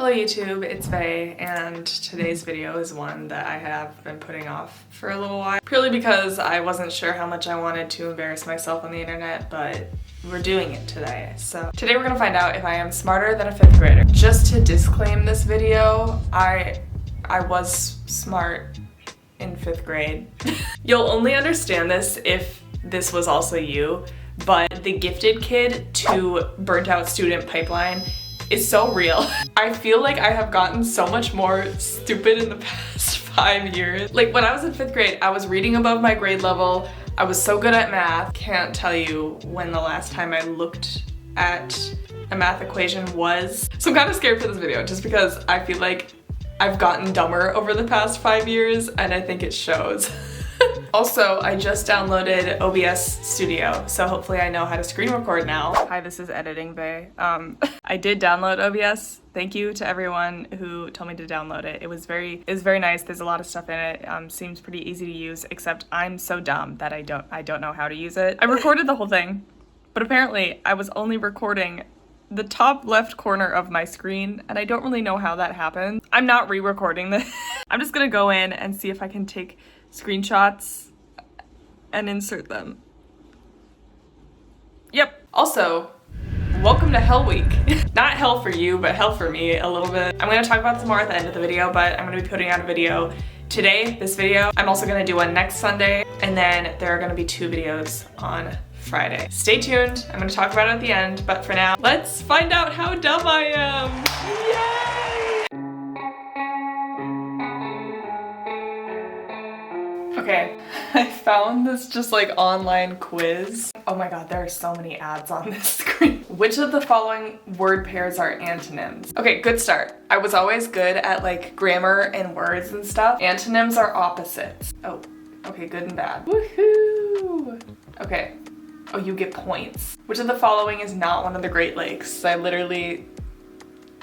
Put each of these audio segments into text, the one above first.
Hello YouTube, it's Faye, and today's video is one that I have been putting off for a little while. Purely because I wasn't sure how much I wanted to embarrass myself on the internet, but we're doing it today. So today we're gonna find out if I am smarter than a 5th grader. Just to disclaim this video, I was smart in 5th grade. You'll only understand this if this was also you, but the gifted kid to burnt out student pipeline is so real. I feel like I have gotten so much more stupid in the past 5 years. Like when I was in 5th grade, I was reading above my grade level. I was so good at math. Can't tell you when the last time I looked at a math equation was. So I'm kind of scared for this video just because I feel like I've gotten dumber over the past 5 years and I think it shows. Also, I just downloaded OBS Studio, so hopefully I know how to screen record now. Hi, this is Editing Bay. I did download OBS. Thank you to everyone who told me to download it. It was very nice. There's a lot of stuff in it. Seems pretty easy to use, except I'm so dumb that I don't know how to use it. I recorded the whole thing, but apparently I was only recording the top left corner of my screen, and I don't really know how that happened. I'm not re-recording this. I'm just gonna go in and see if I can take screenshots and insert them. Yep. Also, welcome to Hell Week. Not hell for you, but hell for me a little bit. I'm gonna talk about this more at the end of the video, but I'm gonna be putting out a video today, this video. I'm also gonna do one next Sunday, and then there are gonna be 2 videos on Friday. Stay tuned. I'm gonna talk about it at the end, but for now, let's find out how dumb I am. Yay! Okay, I found this just like online quiz. Oh my god, there are so many ads on this screen. Which of the following word pairs are antonyms? Okay, good start. I was always good at like grammar and words and stuff. Antonyms are opposites. Oh, okay, good and bad. Woohoo! Okay. Oh, you get points. Which of the following is not one of the Great Lakes? I literally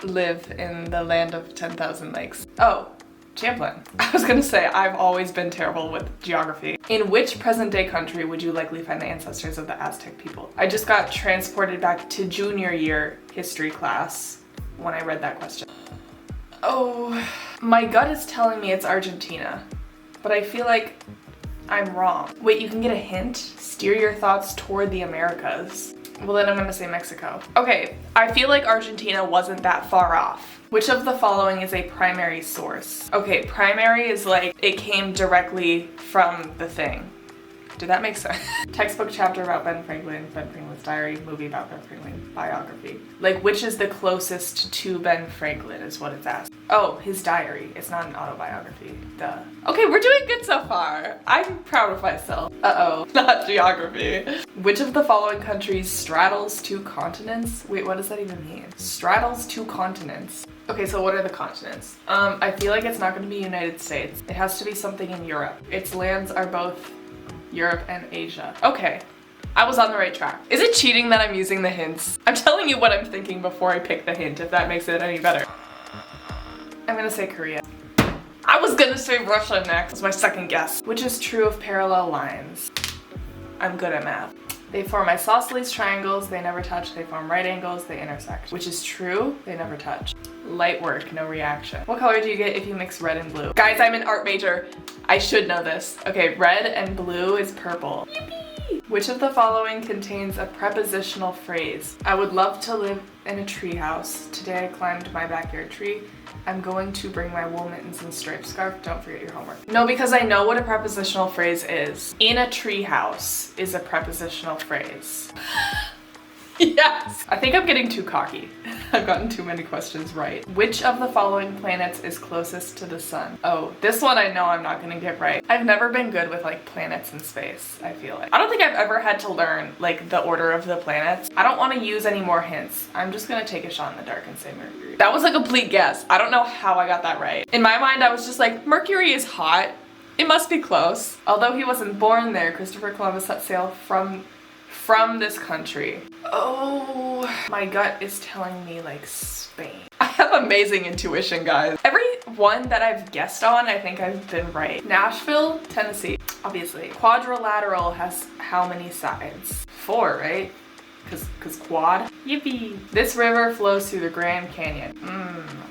live in the land of 10,000 lakes. Oh. Champlain. I was gonna say, I've always been terrible with geography. In which present-day country would you likely find the ancestors of the Aztec people? I just got transported back to junior year history class when I read that question. Oh, my gut is telling me it's Argentina, but I feel like I'm wrong. Wait, you can get a hint? Steer your thoughts toward the Americas. Well, then I'm gonna say Mexico. Okay, I feel like Argentina wasn't that far off. Which of the following is a primary source? Okay, primary is like it came directly from the thing. Did that make sense? Textbook chapter about Ben Franklin, Ben Franklin's diary, movie about Ben Franklin, biography. Like which is the closest to Ben Franklin is what it's asked. Oh, his diary. It's not an autobiography. Duh. Okay, we're doing good so far. I'm proud of myself. Uh-oh, not geography. Which of the following countries straddles 2 continents? Wait, what does that even mean? Straddles 2 continents. Okay, so what are the continents? I feel like it's not gonna be United States. It has to be something in Europe. Its lands are both Europe and Asia. Okay, I was on the right track. Is it cheating that I'm using the hints? I'm telling you what I'm thinking before I pick the hint, if that makes it any better. I'm gonna say Korea. I was gonna say Russia next. That's my second guess. Which is true of parallel lines? I'm good at math. They form isosceles triangles, they never touch, they form right angles, they intersect. Which is true, they never touch. Light work, no reaction. What color do you get if you mix red and blue? Guys, I'm an art major. I should know this. Okay, red and blue is purple. Yippee! Which of the following contains a prepositional phrase? I would love to live in a treehouse. Today I climbed my backyard tree. I'm going to bring my wool mittens and striped scarf. Don't forget your homework. No, because I know what a prepositional phrase is. In a treehouse is a prepositional phrase. Yes! I think I'm getting too cocky. I've gotten too many questions right. Which of the following planets is closest to the sun? Oh, this one I know I'm not gonna get right. I've never been good with like planets in space, I feel like. I don't think I've ever had to learn like the order of the planets. I don't want to use any more hints. I'm just gonna take a shot in the dark and say Mercury. That was a complete guess. I don't know how I got that right. In my mind, I was just like, Mercury is hot. It must be close. Although he wasn't born there, Christopher Columbus set sail from this country. Oh, my gut is telling me like Spain. I have amazing intuition, guys. Every one that I've guessed on, I think I've been right. Nashville, Tennessee, obviously. Quadrilateral has how many sides? 4, right? Cause quad. Yippee. This river flows through the Grand Canyon.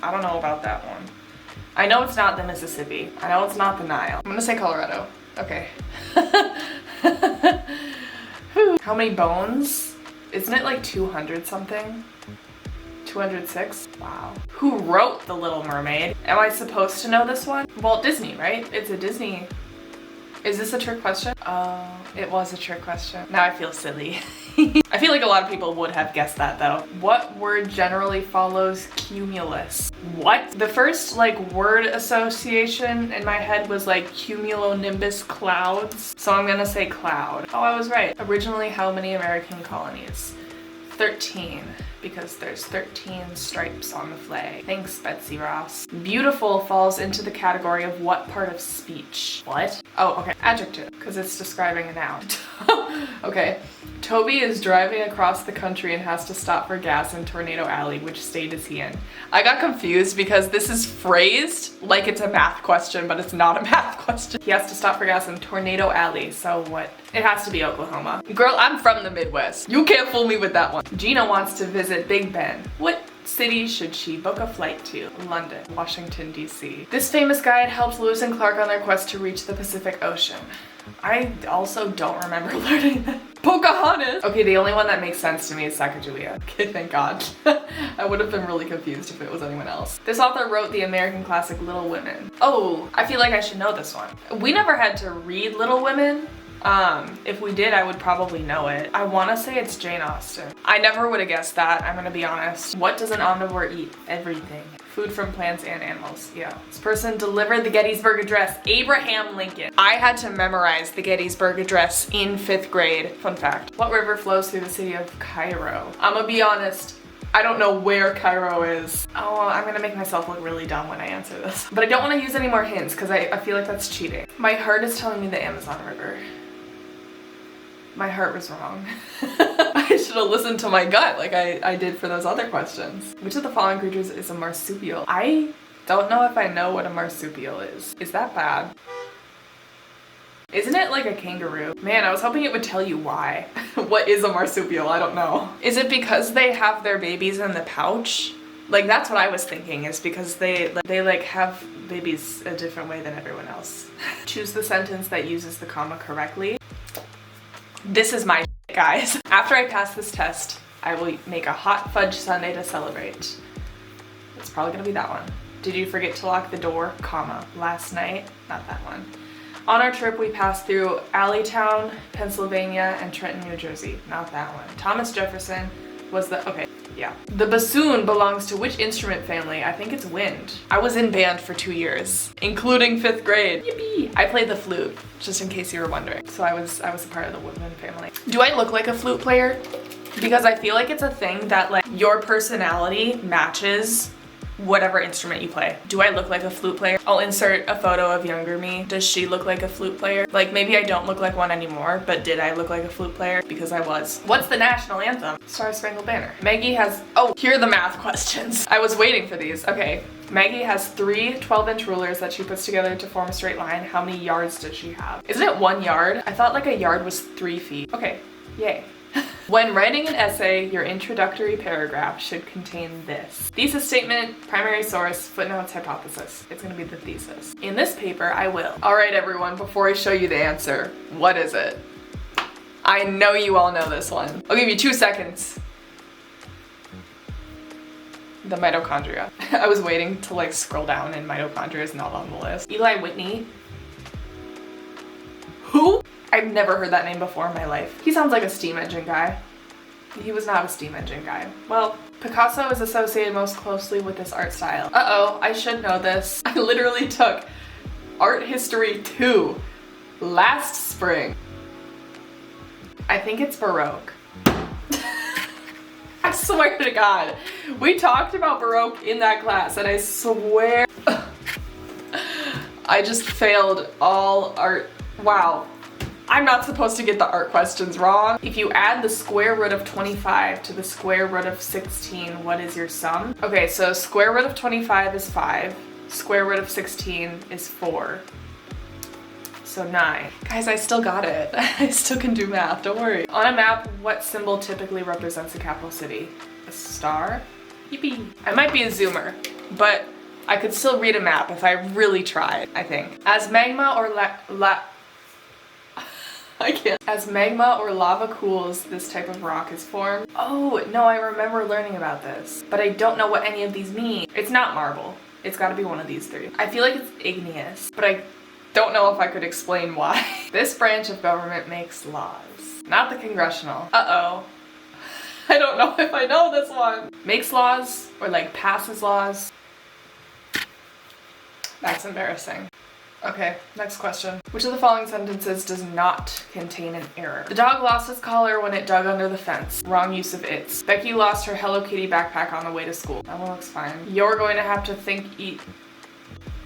I don't know about that one. I know it's not the Mississippi. I know it's not the Nile. I'm gonna say Colorado. Okay. How many bones? Isn't it like 200 something? 206? Wow. Who wrote The Little Mermaid? Am I supposed to know this one? Well, Disney, right? It's a Disney. Is this a trick question? Oh, it was a trick question. Now I feel silly. I feel like a lot of people would have guessed that though. What word generally follows cumulus? What? The first like word association in my head was like cumulonimbus clouds. So I'm gonna say cloud. Oh, I was right. Originally, how many American colonies? 13. Because there's 13 stripes on the flag. Thanks, Betsy Ross. Beautiful falls into the category of what part of speech? What? Oh, okay. Adjective, because it's describing a noun. Okay. Toby is driving across the country and has to stop for gas in Tornado Alley. Which state is he in? I got confused because this is phrased like it's a math question, but it's not a math question. He has to stop for gas in Tornado Alley, so what? It has to be Oklahoma. Girl, I'm from the Midwest. You can't fool me with that one. Gina wants to visit Big Ben. What city should she book a flight to? London, Washington, D.C. This famous guide helped Lewis and Clark on their quest to reach the Pacific Ocean. I also don't remember learning that. Pocahontas! Okay, the only one that makes sense to me is Sacagawea. Okay, thank God. I would have been really confused if it was anyone else. This author wrote the American classic Little Women. Oh, I feel like I should know this one. We never had to read Little Women. If we did, I would probably know it. I want to say it's Jane Austen. I never would have guessed that, I'm gonna be honest. What does an omnivore eat? Everything. Food from plants and animals. Yeah. This person delivered the Gettysburg Address. Abraham Lincoln. I had to memorize the Gettysburg Address in 5th grade. Fun fact. What river flows through the city of Cairo? I'm gonna be honest. I don't know where Cairo is. Oh, I'm gonna make myself look really dumb when I answer this. But I don't want to use any more hints because I feel like that's cheating. My heart is telling me the Amazon River. My heart was wrong. I should have listened to my gut like I did for those other questions. Which of the following creatures is a marsupial? I don't know if I know what a marsupial is. Is that bad? Isn't it like a kangaroo? Man, I was hoping it would tell you why. What is a marsupial? I don't know. Is it because they have their babies in the pouch? Like that's what I was thinking, is because they like have babies a different way than everyone else. Choose the sentence that uses the comma correctly. This is my shit, guys. After I pass this test, I will make a hot fudge sundae to celebrate. It's probably gonna be that one. Did you forget to lock the door, comma, last night? Not that one. On our trip, we passed through Alleytown, Pennsylvania, and Trenton, New Jersey. Not that one. Thomas Jefferson was the, okay, yeah. The bassoon belongs to which instrument family? I think it's wind. I was in band for 2 years, including 5th grade. Yippee! I played the flute, just in case you were wondering. So I was a part of the woodwind family. Do I look like a flute player? Because I feel like it's a thing that like your personality matches whatever instrument you play. Do I look like a flute player? I'll insert a photo of younger me. Does she look like a flute player? Like maybe I don't look like one anymore, but did I look like a flute player? Because I was. What's the national anthem? Star Spangled Banner. Maggie has, oh, here are the math questions. I was waiting for these. Okay. Maggie has 3 12-inch rulers that she puts together to form a straight line. How many yards does she have? Isn't it 1 yard? I thought like a yard was 3 feet. Okay, yay. When writing an essay, your introductory paragraph should contain this. Thesis statement, primary source, footnotes, hypothesis. It's gonna be the thesis. In this paper, I will. All right, everyone, before I show you the answer, what is it? I know you all know this one. I'll give you 2 seconds. The mitochondria. I was waiting to like scroll down and mitochondria is not on the list. Eli Whitney. Who? I've never heard that name before in my life. He sounds like a steam engine guy. He was not a steam engine guy. Well, Picasso is associated most closely with this art style. Uh-oh, I should know this. I literally took Art History 2 last spring. I think it's Baroque. I swear to God. We talked about Baroque in that class and I swear I just failed all art. Wow. I'm not supposed to get the art questions wrong. If you add the square root of 25 to the square root of 16, what is your sum? Okay, so square root of 25 is 5. Square root of 16 is 4. So so 9. Guys, I still got it. I still can do math, don't worry. On a map, what symbol typically represents a capital city? A star? Yippee. I might be a zoomer, but I could still read a map if I really tried, I think. As magma or I can't. As magma or lava cools, this type of rock is formed. Oh, no, I remember learning about this, but I don't know what any of these mean. It's not marble. It's gotta be one of these 3. I feel like it's igneous, but I don't know if I could explain why. This branch of government makes laws. Not the congressional. Uh-oh. I don't know if I know this one. Makes laws or like passes laws. That's embarrassing. Okay, next question. Which of the following sentences does not contain an error? The dog lost its collar when it dug under the fence. Wrong use of its. Becky lost her Hello Kitty backpack on the way to school. That one looks fine. You're going to have to think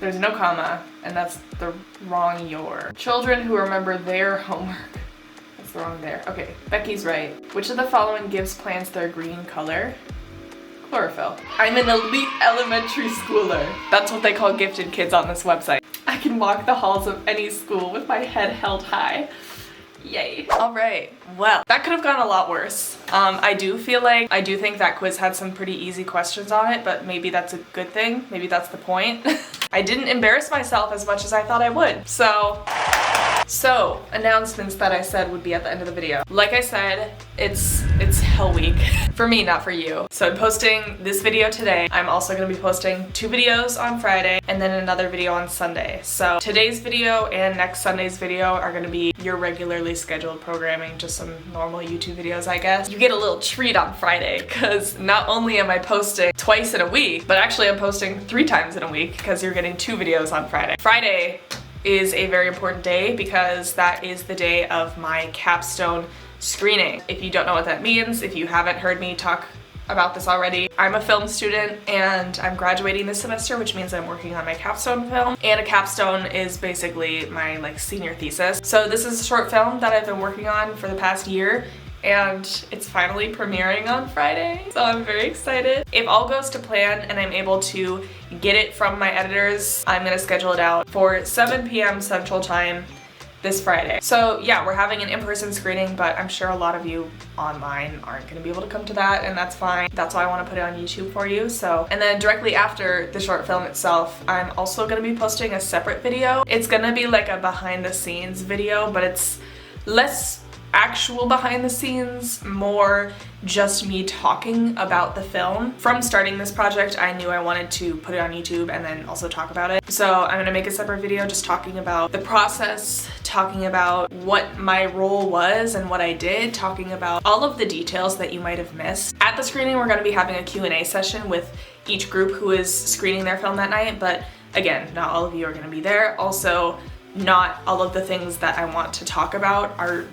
There's no comma, and that's the wrong your. Children who remember their homework. That's the wrong there. Okay, Becky's right. Which of the following gives plants their green color? Chlorophyll. I'm an elite elementary schooler. That's what they call gifted kids on this website. I can walk the halls of any school with my head held high. Yay. All right, well, that could have gone a lot worse. I do think that quiz had some pretty easy questions on it, but maybe that's a good thing. Maybe that's the point. I didn't embarrass myself as much as I thought I would. So, announcements that I said would be at the end of the video. Like I said, it's Hell Week. For me, not for you. So I'm posting this video today. I'm also gonna be posting 2 videos on Friday and then another video on Sunday. So today's video and next Sunday's video are gonna be your regularly scheduled programming, just some normal YouTube videos, I guess. You get a little treat on Friday, because not only am I posting twice in a week, but actually I'm posting 3 times in a week, because you're getting 2 videos on Friday. Friday is a very important day because that is the day of my capstone screening. If you don't know what that means, if you haven't heard me talk about this already, I'm a film student and I'm graduating this semester, which means I'm working on my capstone film, and a capstone is basically my like senior thesis. So this is a short film that I've been working on for the past year, and it's finally premiering on Friday, so I'm very excited. If all goes to plan and I'm able to get it from my editors, I'm gonna schedule it out for 7 p.m. Central Time this Friday. So yeah, we're having an in-person screening, but I'm sure a lot of you online aren't gonna be able to come to that, and that's fine. That's why I wanna put it on YouTube for you. So, and then directly after the short film itself, I'm also gonna be posting a separate video. It's gonna be like a behind the scenes video, but it's less actual behind the scenes, more just me talking about the film. From starting this project, I knew I wanted to put it on YouTube and then also talk about it. So I'm gonna make a separate video just talking about the process, talking about what my role was and what I did, talking about all of the details that you might have missed. At the screening, we're gonna be having a Q&A session with each group who is screening their film that night, but again, not all of you are gonna be there. Also, not all of the things that I want to talk about are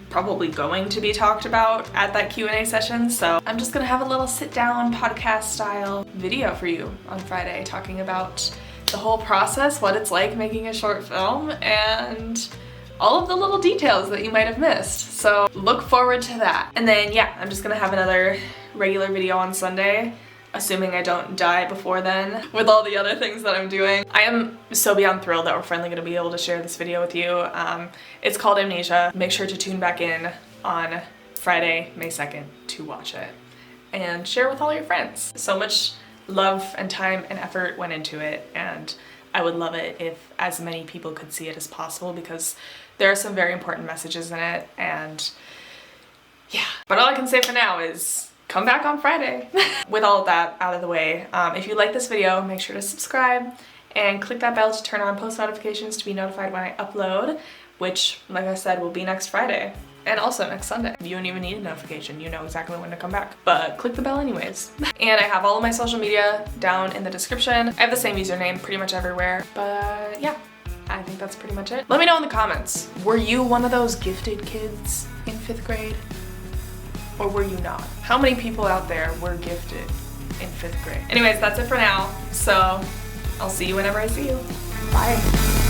probably going to be talked about at that Q&A session, so I'm just gonna have a little sit-down podcast style video for you on Friday talking about the whole process, what it's like making a short film, and all of the little details that you might have missed. So look forward to that. And then yeah, I'm just gonna have another regular video on Sunday, assuming I don't die before then with all the other things that I'm doing. I am so beyond thrilled that we're finally gonna be able to share this video with you. It's called Amnesia. Make sure to tune back in on Friday, May 2nd to watch it and share with all your friends. So much love and time and effort went into it, and I would love it if as many people could see it as possible, because there are some very important messages in it, and yeah. But all I can say for now is come back on Friday. With all of that out of the way, if you like this video, make sure to subscribe and click that bell to turn on post notifications to be notified when I upload, which, like I said, will be next Friday. And also next Sunday. You don't even need a notification, you know exactly when to come back. But click the bell anyways. And I have all of my social media down in the description. I have the same username pretty much everywhere. But yeah, I think that's pretty much it. Let me know in the comments, were you one of those gifted kids in 5th grade? Or were you not? How many people out there were gifted in 5th grade? Anyways, that's it for now. So I'll see you whenever I see you. Bye.